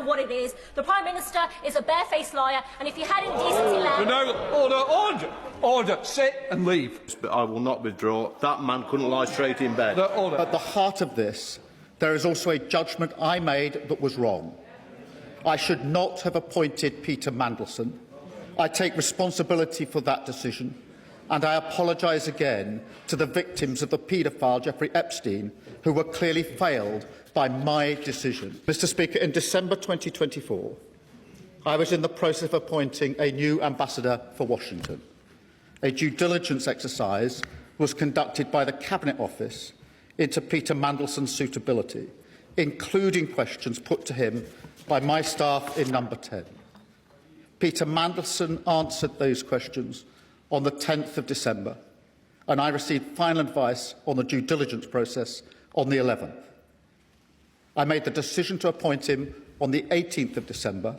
what it is. The Prime Minister is a barefaced liar, and if he had any decency left... No, order, sit and leave. But I will not withdraw. That man couldn't lie straight in bed. Order. At the heart of this, there is also a judgment I made that was wrong. I should not have appointed Peter Mandelson. I take responsibility for that decision, and I apologise again to the victims of the paedophile Jeffrey Epstein, who were clearly failed by my decision. Mr Speaker, in December 2024, I was in the process of appointing a new ambassador for Washington. A due diligence exercise was conducted by the Cabinet Office into Peter Mandelson's suitability, including questions put to him by my staff in Number 10. Peter Mandelson answered those questions on the 10th of December, and I received final advice on the due diligence process on the 11th. I made the decision to appoint him on the 18th of December.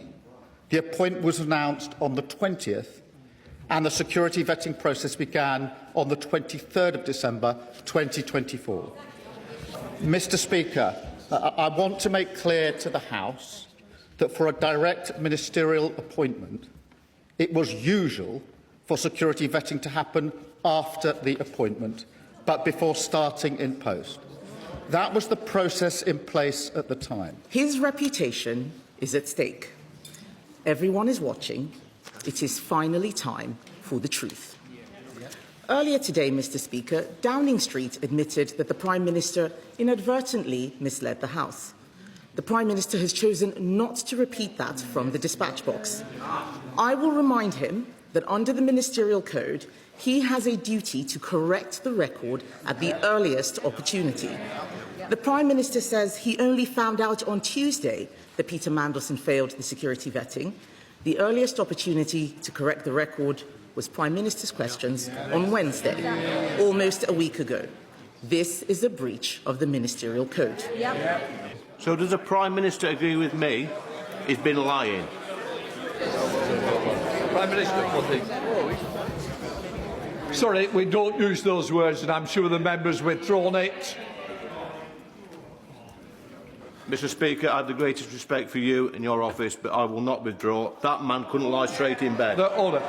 The appointment was announced on the 20th, and the security vetting process began on the 23rd of December 2024. Mr Speaker, I want to make clear to the House that for a direct ministerial appointment, it was usual for security vetting to happen after the appointment, but before starting in post. That was the process in place at the time. His reputation is at stake. Everyone is watching. It is finally time for the truth. Earlier today, Mr Speaker, Downing Street admitted that the Prime Minister inadvertently misled the House. The Prime Minister has chosen not to repeat that from the dispatch box. I will remind him that under the Ministerial Code, he has a duty to correct the record at the earliest opportunity. The Prime Minister says he only found out on Tuesday that Peter Mandelson failed the security vetting. The earliest opportunity to correct the record was Prime Minister's questions on Wednesday, almost a week ago. This is a breach of the Ministerial Code. So does the Prime Minister agree with me? He's been lying. Prime Minister, sorry, we don't use those words, and I'm sure the members withdrawn it. Mr Speaker, I have the greatest respect for you and your office, but I will not withdraw. That man couldn't lie straight in bed. Order.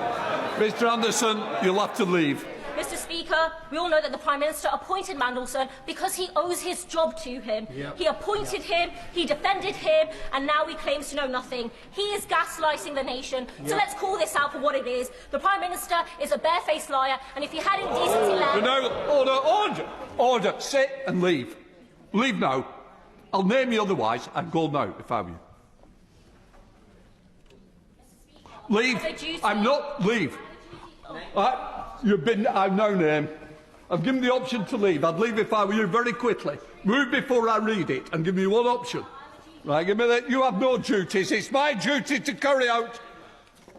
Mr Anderson, you'll have to leave. Mr Speaker, we all know that the Prime Minister appointed Mandelson because he owes his job to him. He appointed him, he defended him, and now he claims to know nothing. He is gaslighting the nation. So let's call this out for what it is. The Prime Minister is a barefaced liar, and if he had any decency left... No, order, sit and leave. Leave now. I'll name you otherwise. I'd go now if I were you. Leave. I'm not. Leave. I've now named. I've given the option to leave. I'd leave if I were you very quickly. Move before I read it and give me one option. Right, give me that. You have no duties. It's my duty to carry out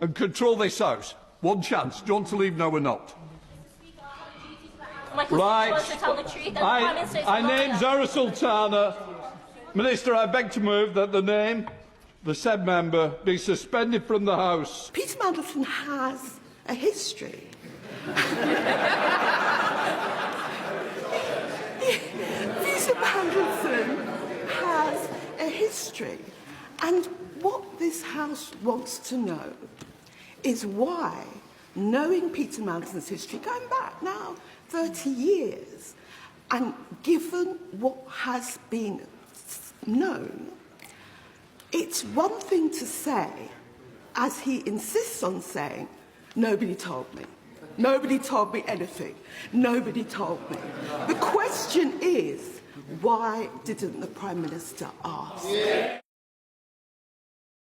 and control this House. One chance. Do you want to leave now or not? Right. I name Zara Sultana. Minister, I beg to move that the name, the said member, be suspended from the House. Peter Mandelson has a history. Peter Mandelson has a history. And what this House wants to know is why, knowing Peter Mandelson's history, going back now 30 years, and given what has been known, it's one thing to say, as he insists on saying, nobody told me. Nobody told me anything. Nobody told me. The question is, why didn't the Prime Minister ask?